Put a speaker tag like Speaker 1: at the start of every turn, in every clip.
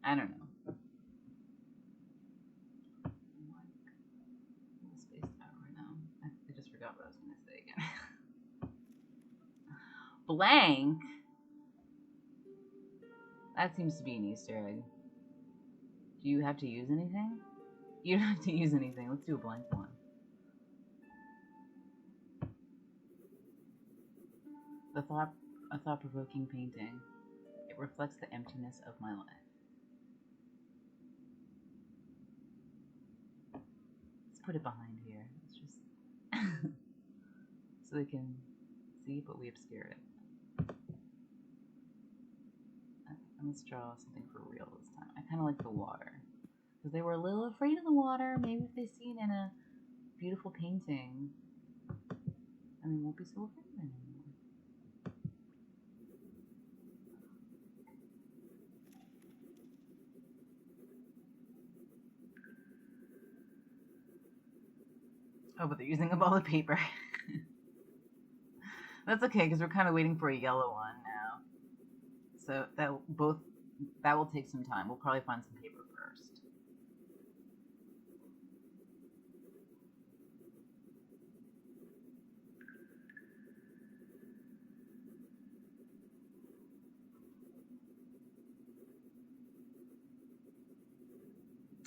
Speaker 1: I don't know. I'm spaced out right now. I just forgot what I was going to say again. Blank? That seems to be an Easter egg. Do you have to use anything? You don't have to use anything. Let's do a blank one. A thought-provoking painting. It reflects the emptiness of my life. Let's put it behind here. It's just so they can see, but we obscured it. And let's draw something for real this time. I kind of like the water. Because they were a little afraid of the water. Maybe if they see it in a beautiful painting, and they won't be so afraid of it anymore. Oh, but they're using a ball of paper. That's okay, because we're kind of waiting for a yellow one now. So that will take some time. We'll probably find some paper first.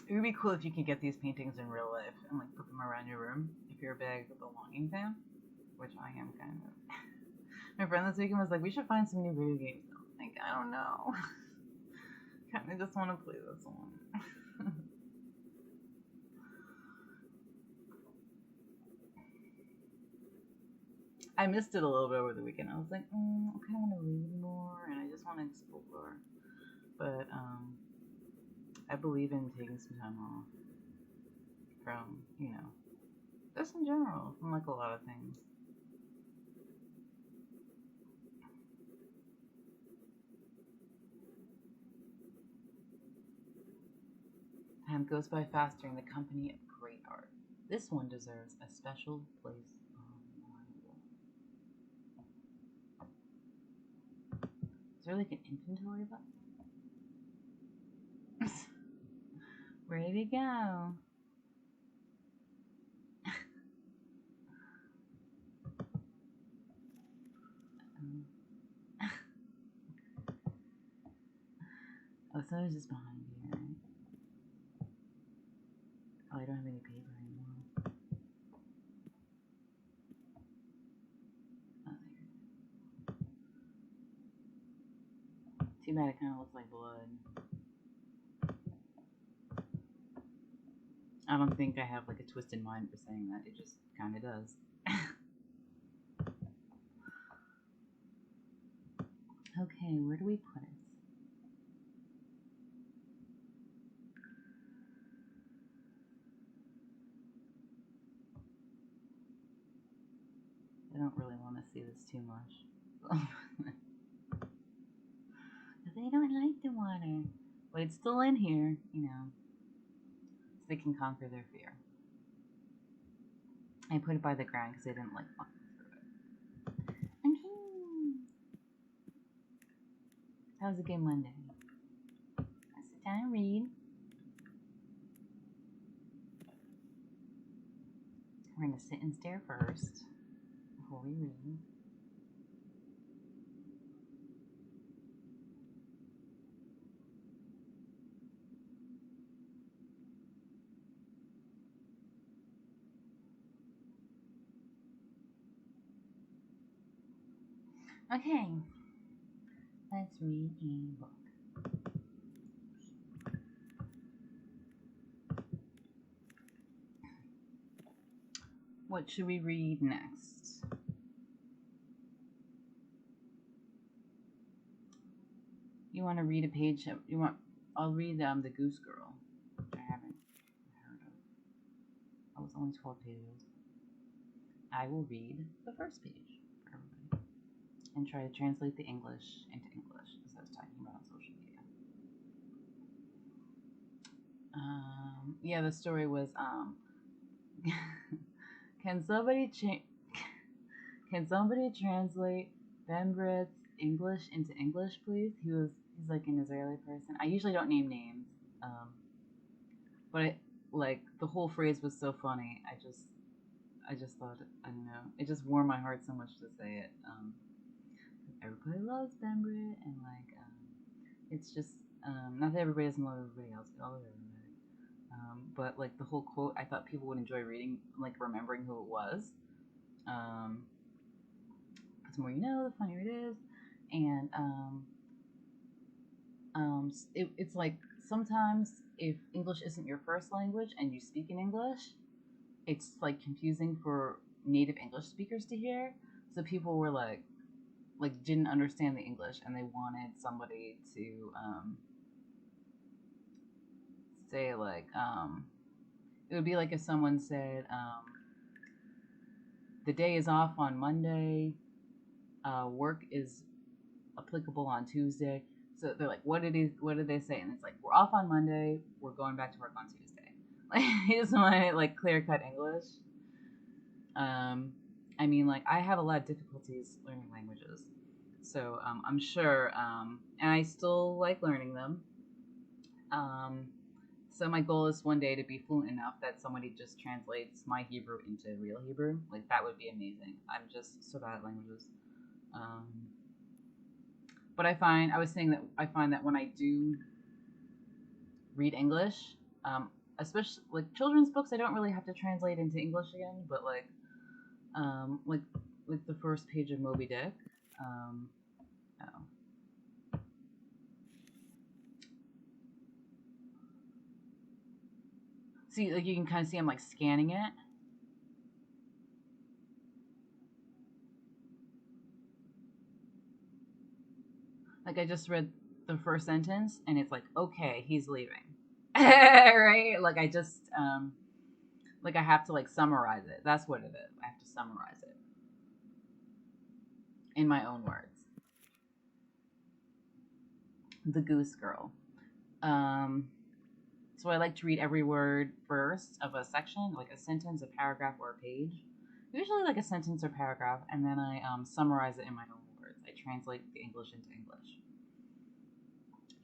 Speaker 1: It would be cool if you could get these paintings in real life and like put them around your room if you're a big Belonging fan, which I am kind of. My friend this weekend was like, we should find some new video games. I was like, I don't know. Kind of just want to play this one. I missed it a little bit over the weekend. I was like, I kind of want to read more and I just want to explore. But I believe in taking some time off from, just in general, from like a lot of things. Time goes by faster in the company of great art. This one deserves a special place on my wall. Is there like an inventory button? Where'd it go? Oh, so it's just behind here, right? Oh, I don't have any paper anymore. Oh, there. Too bad it kind of looks like blood. I don't think I have like a twisted mind for saying that. It just kind of does. Okay, where do we put it? I don't really want to see this too much. They don't like the water. But it's still in here, so they can conquer their fear. I put it by the ground because I didn't like walking through it. Okay. How's a good Monday? I sit down and read. We're going to sit and stare first before we read. Okay, let's read a book. What should we read next? You want to read a page? I'll read the Goose Girl, which I haven't heard of. Oh, it's only 12 pages. I will read the first page for everybody and try to translate the English into English, as I was talking about on social media. Yeah, the story was can somebody translate Ben Brett's English into English, please? He was He's like an Israeli person. I usually don't name names, but like the whole phrase was so funny. I just thought, I don't know, it just warmed my heart so much to say it. Everybody loves Ben Britt, and like, it's just, not that everybody doesn't love everybody else, we all love everybody. But like the whole quote, I thought people would enjoy reading, like remembering who it was. The more you know, the funnier it is, and it's like sometimes if English isn't your first language and you speak in English, it's like confusing for native English speakers to hear. So people were like didn't understand the English and they wanted somebody to say like it would be like if someone said the day is off on Monday, work is applicable on Tuesday. So they're like, what did they say? And it's like, we're off on Monday, we're going back to work on Tuesday. Like, he just wanted like clear cut English. I mean, like, I have a lot of difficulties learning languages, so I'm sure, and I still like learning them. So my goal is one day to be fluent enough that somebody just translates my Hebrew into real Hebrew. Like, that would be amazing. I'm just so bad at languages. But I find that when I do read English, especially like children's books, I don't really have to translate into English again. But like the first page of Moby Dick. Oh. See, like you can kind of see I'm like scanning it. Like I just read the first sentence and it's like, okay, he's leaving. Right? Like I just like I have to like summarize it. That's what it is. I have to summarize it in my own words. The Goose Girl. So I like to read every word first of a section, like a sentence, a paragraph, or a page. Usually like a sentence or paragraph, and then I summarize it in my own words. I translate the English into English.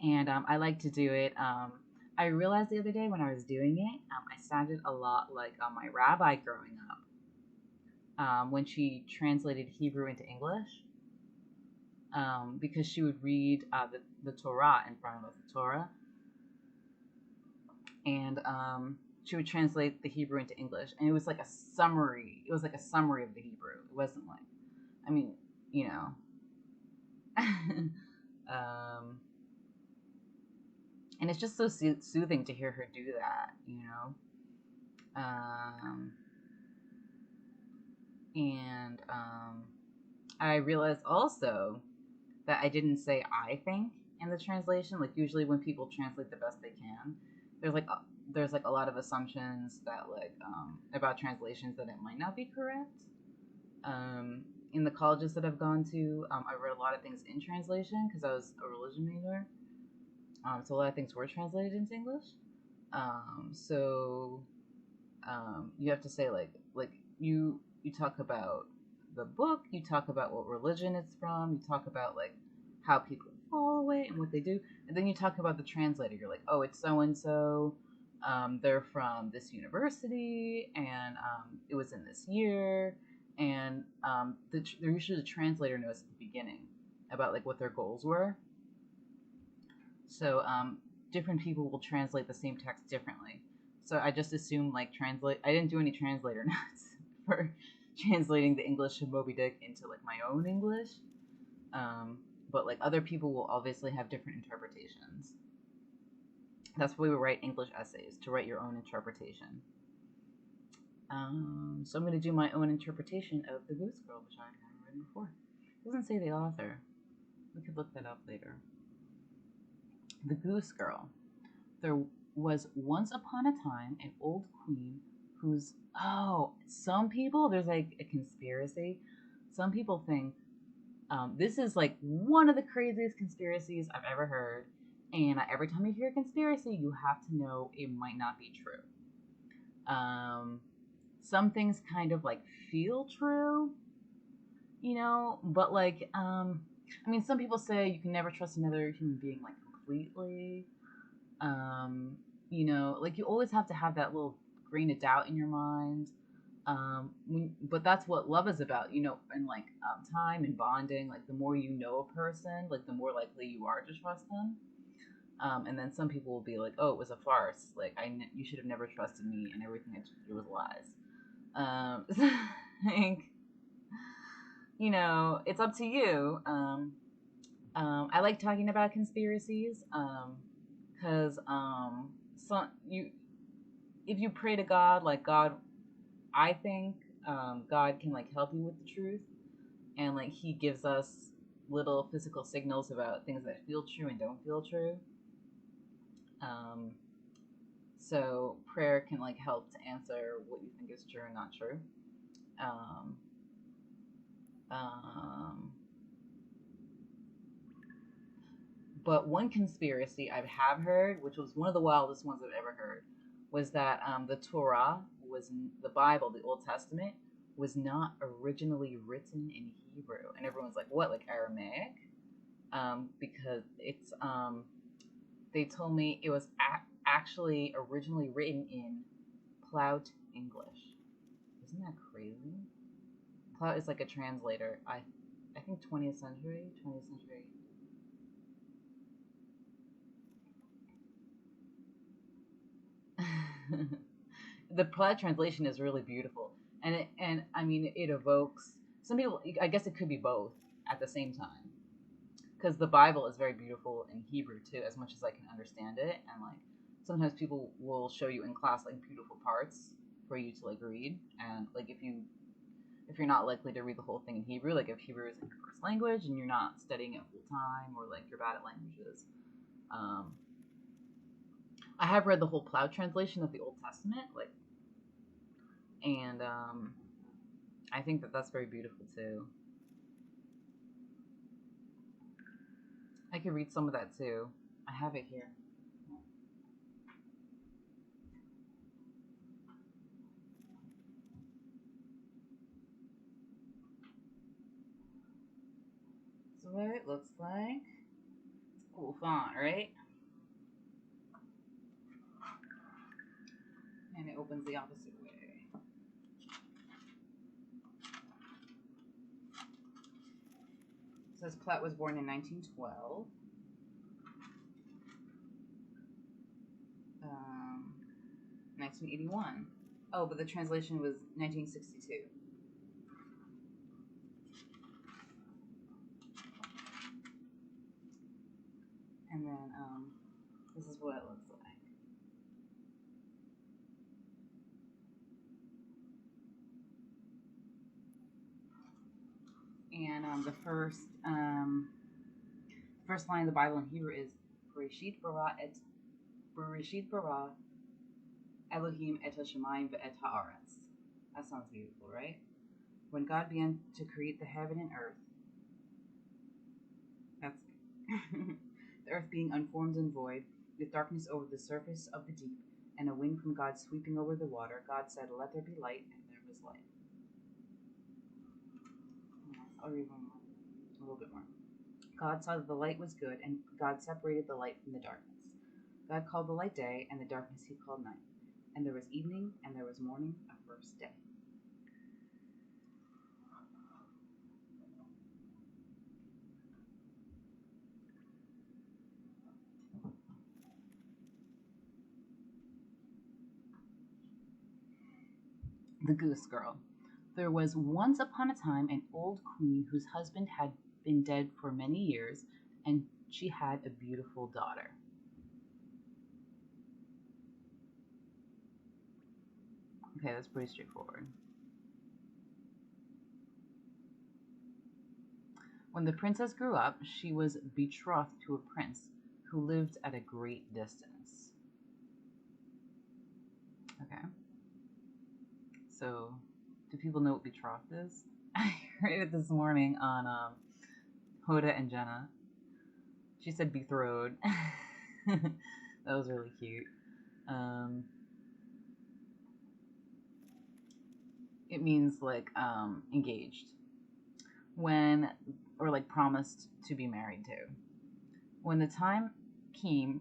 Speaker 1: And I like to do it. I realized the other day when I was doing it, I sounded a lot like my rabbi growing up when she translated Hebrew into English. Because she would read the Torah in front of us, the Torah, and she would translate the Hebrew into English, and it was like a summary. It was like a summary of the Hebrew. It wasn't like, I mean, you know, and it's just so soothing to hear her do that, you know. And I realized also that I didn't say I think in the translation. Like usually when people translate the best they can, there's like a lot of assumptions that like about translations that it might not be correct. In the colleges that I've gone to, I read a lot of things in translation because I was a religion major. So a lot of things were translated into English. So you have to say like you talk about the book, you talk about what religion it's from, you talk about like how people follow it and what they do, and then you talk about the translator. You're like, oh, it's so and so. They're from this university, and it was in this year, and they're usually the translator knows at the beginning about like what their goals were. So different people will translate the same text differently. So I just assumed like translate. I didn't do any translator notes for translating the English of Moby Dick into like my own English. But like other people will obviously have different interpretations. That's why we write English essays, to write your own interpretation. So I'm going to do my own interpretation of The Goose Girl, which I've never read before. It doesn't say the author. We could look that up later. The Goose Girl. There was once upon a time an old queen whose, some people, there's like a conspiracy. Some people think this is like one of the craziest conspiracies I've ever heard. And every time you hear a conspiracy, you have to know it might not be true. Some things kind of like feel true, you know, but like I mean, some people say you can never trust another human being like completely. Um, you know, like you always have to have that little grain of doubt in your mind. But that's what love is about, you know, and like time and bonding. Like the more you know a person, like the more likely you are to trust them. And then some people will be like, "Oh, it was a farce. Like you should have never trusted me, and everything I did was lies." Like, you know, it's up to you. I like talking about conspiracies because some you if you pray to God, like God, I think God can like help you with the truth, and like He gives us little physical signals about things that feel true and don't feel true. Um, so prayer can like help to answer what you think is true and not true. Um, um, But one conspiracy I have heard, which was one of the wildest ones I've ever heard, was that the Torah was the Bible, the Old Testament, was not originally written in Hebrew, and everyone's like, "What, like Aramaic?" Because it's they told me it was actually originally written in Plaut English. Isn't that crazy? Plaut is like a translator. I think 20th century. The Platt translation is really beautiful, and I mean it evokes some people. I guess it could be both at the same time, because the Bible is very beautiful in Hebrew too, as much as I can understand it, and like sometimes people will show you in class like beautiful parts for you to like read, and like if you're not likely to read the whole thing in Hebrew, like if Hebrew isn't your first language and you're not studying it full time, or like you're bad at languages. Um, I have read the whole Plaut translation of the Old Testament, like, and I think that that's very beautiful too. I could read some of that too. I have it here. That's what it looks like. It's a cool font, right? And it opens the opposite way. It says Platt was born in 1912. 1981. Oh, but the translation was 1962. And then this is what it looks like. And the first line of the Bible in Hebrew is Bereshit bara Elohim et hashemayim ve'et haaretz. That sounds beautiful, right? When God began to create the heaven and earth, that's the earth being unformed and void, with darkness over the surface of the deep, and a wind from God sweeping over the water, God said, "Let there be light," and there was light. I'll read one more, a little bit more. God saw that the light was good, and God separated the light from the darkness. God called the light day, and the darkness He called night. And there was evening, and there was morning, a first day. The Goose Girl. There was once upon a time an old queen whose husband had been dead for many years, and she had a beautiful daughter. Okay, that's pretty straightforward. When the princess grew up, she was betrothed to a prince who lived at a great distance. Okay, so do people know what betrothed is? I heard it this morning on Hoda and Jenna. She said betrothed. That was really cute. It means like engaged. When or like promised to be married to. When the time came